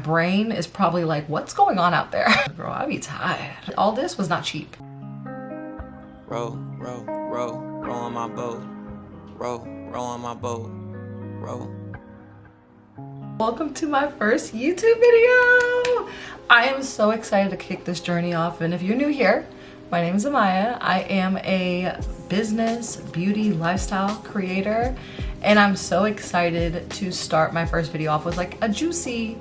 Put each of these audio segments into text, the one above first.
brain is probably like, what's going on out there? Girl, I be tired. All this was not cheap. Row on my boat. Row on my boat. Row. Welcome to my first YouTube video. I am so excited to kick this journey off. And if you're new here, my name is Amaya. I am a business, beauty, lifestyle creator. And I'm so excited to start my first video off with like a juicy,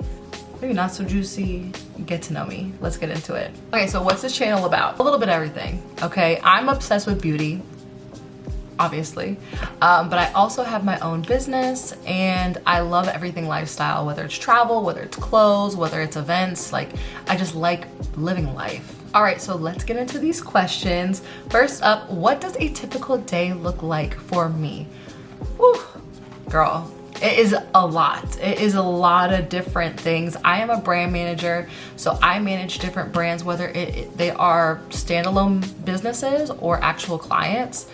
maybe not so juicy, get to know me. Let's get into it. Okay, so what's this channel about? A little bit of everything, okay? I'm obsessed with beauty, obviously, but I also have my own business and I love everything lifestyle, whether it's travel, whether it's clothes, whether it's events. Like, I just like living life. All right, so let's get into these questions. First up, what does a typical day look like for me? Whew, girl, it is a lot. It is a lot of different things. I am a brand manager, so I manage different brands, whether they are standalone businesses or actual clients.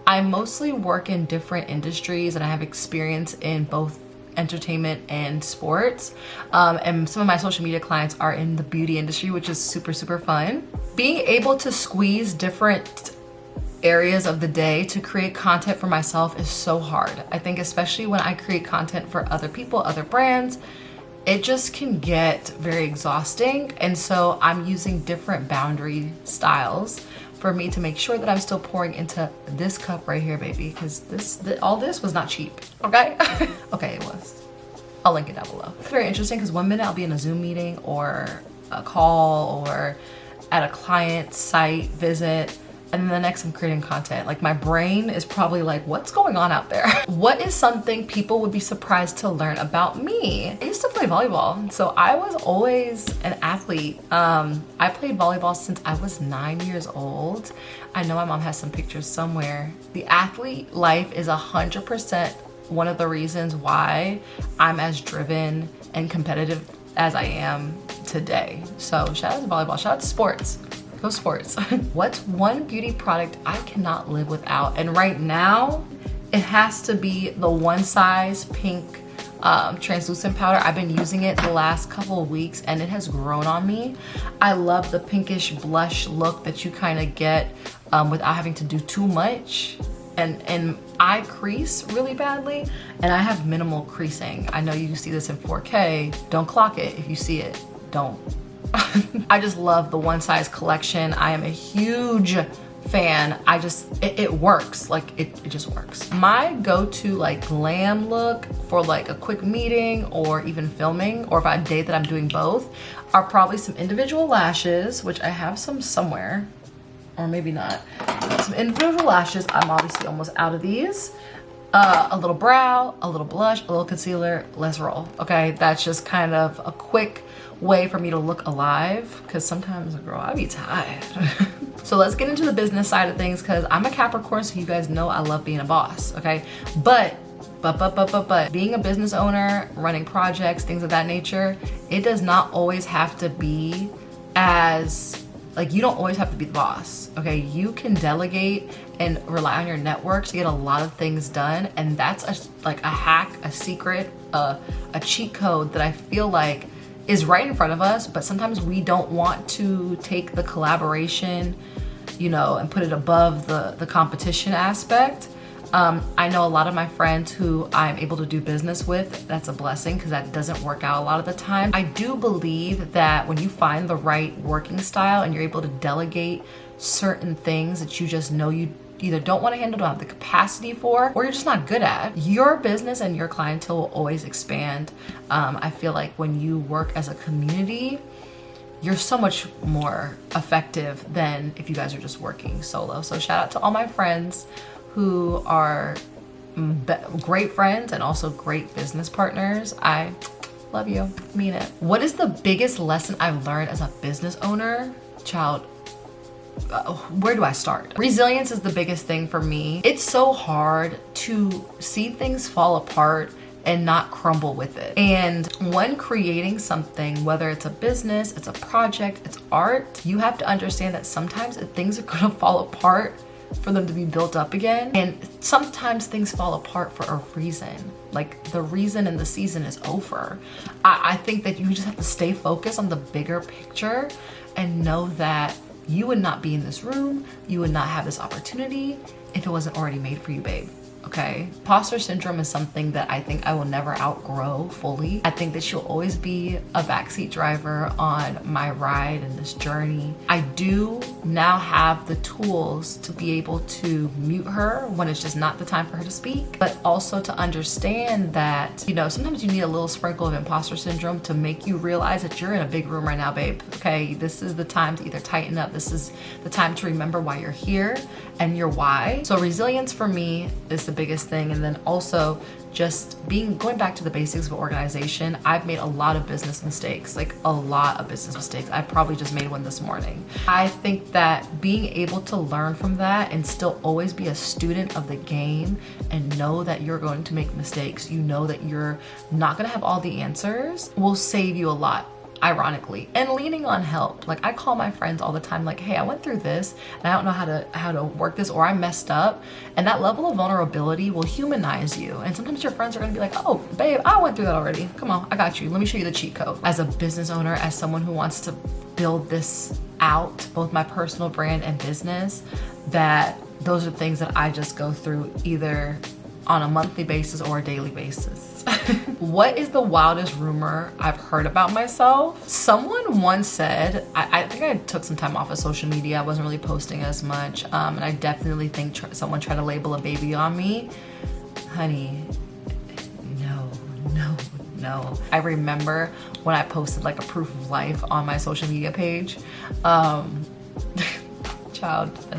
I mostly work in different industries and I have experience in both entertainment and sports. And some of my social media clients are in the beauty industry, which is super, super fun. Being able to squeeze different areas of the day to create content for myself is so hard. I think especially when I create content for other people, other brands, it just can get very exhausting. And so I'm using different boundary styles for me to make sure that I'm still pouring into this cup right here, baby, because all this was not cheap, okay? Okay, it was. I'll link it down below. It's very interesting because one minute I'll be in a Zoom meeting or a call or at a client site visit, and then the next I'm creating content. Like, my brain is probably like, what's going on out there? What is something people would be surprised to learn about me? I used to play volleyball, so I was always an athlete. I played volleyball since I was 9 years old. I know my mom has some pictures somewhere. The athlete life is 100% one of the reasons why I'm as driven and competitive as I am today. So shout out to volleyball, shout out to sports. Go sports. What's one beauty product I cannot live without? And right now, it has to be the One Size pink translucent powder. I've been using it the last couple of weeks and it has grown on me. I love the pinkish blush look that you kind of get without having to do too much. And I crease really badly and I have minimal creasing. I know you see this in 4K. Don't clock it. If you see it, don't. I just love the One Size collection. I am a huge fan. It works. Like, it just works. My go-to like glam look for like a quick meeting or even filming, or if I have a day that I'm doing both, are probably some individual lashes, which I have some somewhere, or maybe not. Some individual lashes. I'm obviously almost out of these. A little brow, a little blush, a little concealer, let's roll. Okay, that's just kind of a quick way for me to look alive, because sometimes, girl, I be tired. So let's get into the business side of things, because I'm a Capricorn, so you guys know I love being a boss, okay? But being a business owner, running projects, things of that nature, it does not always have to be as, like, you don't always have to be the boss, okay? You can delegate and rely on your network to get a lot of things done, and that's a hack, a secret, a cheat code that I feel like is right in front of us, but sometimes we don't want to take the collaboration, you know, and put it above the competition aspect. I know a lot of my friends who I'm able to do business with, that's a blessing because that doesn't work out a lot of the time. I do believe that when you find the right working style and you're able to delegate certain things that you just know you either don't want to handle, don't have the capacity for, or you're just not good at, your business and your clientele will always expand. I feel like when you work as a community, you're so much more effective than if you guys are just working solo. So shout out to all my friends who are great friends and also great business partners. I love you, mean it. What is the biggest lesson I've learned as a business owner? Child, where do I start? Resilience is the biggest thing for me. It's so hard to see things fall apart and not crumble with it. And when creating something, whether it's a business, it's a project, it's art, you have to understand that sometimes things are gonna fall apart for them to be built up again. And sometimes things fall apart for a reason. Like, the reason and the season is over. I think that you just have to stay focused on the bigger picture and know that you would not be in this room, you would not have this opportunity if it wasn't already made for you, babe. Okay, imposter syndrome is something that I think I will never outgrow fully. I think that she'll always be a backseat driver on my ride and this journey. I do now have the tools to be able to mute her when it's just not the time for her to speak, but also to understand that, you know, sometimes you need a little sprinkle of imposter syndrome to make you realize that you're in a big room right now, babe. Okay, this is the time to either tighten up. This is the time to remember why you're here and your why. So resilience for me is the biggest thing. And then also just going back to the basics of organization. I've made a lot of business mistakes, like a lot of business mistakes. I probably just made one this morning. I think that being able to learn from that and still always be a student of the game and know that you're going to make mistakes, you know that you're not gonna have all the answers, will save you a lot. Ironically, and leaning on help. Like, I call my friends all the time, like, hey, I went through this and I don't know how to work this, or I messed up. And that level of vulnerability will humanize you. And sometimes your friends are gonna be like, oh, babe, I went through that already. Come on, I got you. Let me show you the cheat code. As a business owner, as someone who wants to build this out, both my personal brand and business, that those are things that I just go through either on a monthly basis or a daily basis. What is the wildest rumor I've heard about myself? Someone once said, I think I took some time off of social media. I wasn't really posting as much. And I definitely think someone tried to label a baby on me. Honey, no. I remember when I posted like a proof of life on my social media page.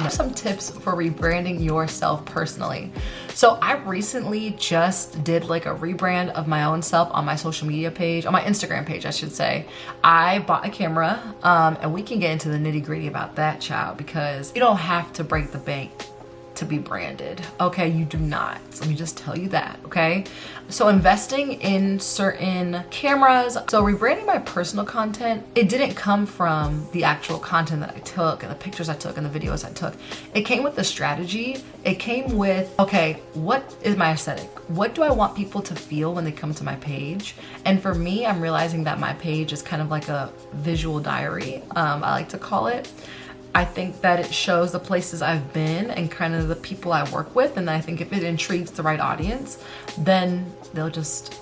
Some tips for rebranding yourself personally. So I recently just did like a rebrand of my own self on my social media page, on my Instagram page, I should say. I bought a camera, and we can get into the nitty gritty about that, child, because you don't have to break the bank to be branded. Okay, you do not. Let me just tell you that, okay? So investing in certain cameras. So rebranding my personal content, it didn't come from the actual content that I took and the pictures I took and the videos I took. It came with the strategy. It came with, okay, what is my aesthetic? What do I want people to feel when they come to my page? And for me, I'm realizing that my page is kind of like a visual diary, I like to call it. I think that it shows the places I've been and kind of the people I work with. And I think if it intrigues the right audience, then they'll just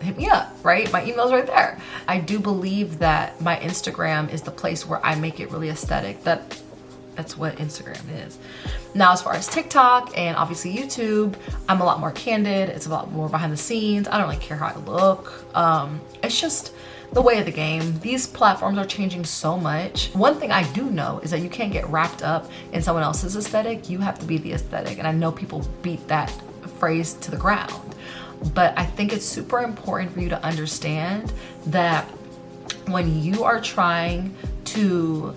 hit me up, right? My email's right there. I do believe that my Instagram is the place where I make it really aesthetic. That's what Instagram is. Now, as far as TikTok and obviously YouTube, I'm a lot more candid. It's a lot more behind the scenes. I don't really care how I look. It's just the way of the game. These platforms are changing so much. One thing I do know is that you can't get wrapped up in someone else's aesthetic. You have to be the aesthetic. And I know people beat that phrase to the ground, but I think it's super important for you to understand that when you are trying to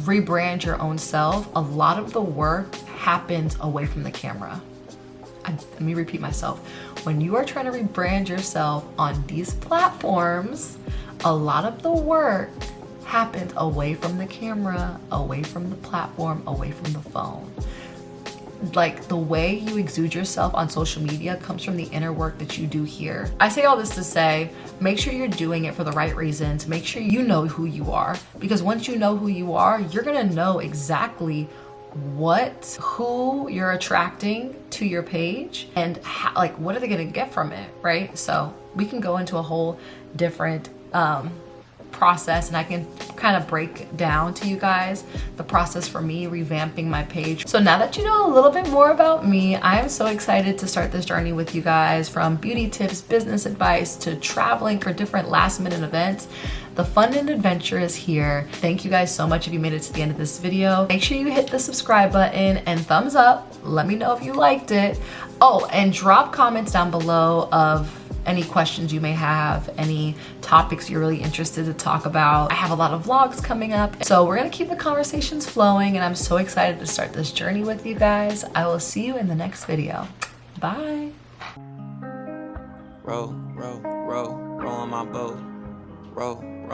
rebrand your own self, a lot of the work happens away from the camera. Let me repeat myself. When you are trying to rebrand yourself on these platforms, a lot of the work happens away from the camera, away from the platform, away from the phone. Like, the way you exude yourself on social media comes from the inner work that you do here. I say all this to say, make sure you're doing it for the right reasons. Make sure you know who you are, because once you know who you are, you're gonna know exactly who you're attracting to your page and how, like, what are they gonna get from it, right? So we can go into a whole different process, and I can kind of break down to you guys the process for me revamping my page. So now that you know a little bit more about me, I am so excited to start this journey with you guys, from beauty tips, business advice, to traveling for different last minute events. The fun and adventure is here. Thank you guys so much if you made it to the end of this video. Make sure you hit the subscribe button and thumbs up. Let me know if you liked it. Oh, and drop comments down below of any questions you may have, any topics you're really interested to talk about. I have a lot of vlogs coming up, so we're gonna keep the conversations flowing, and I'm so excited to start this journey with you guys. I will see you in the next video. Bye. Row on my boat. Row on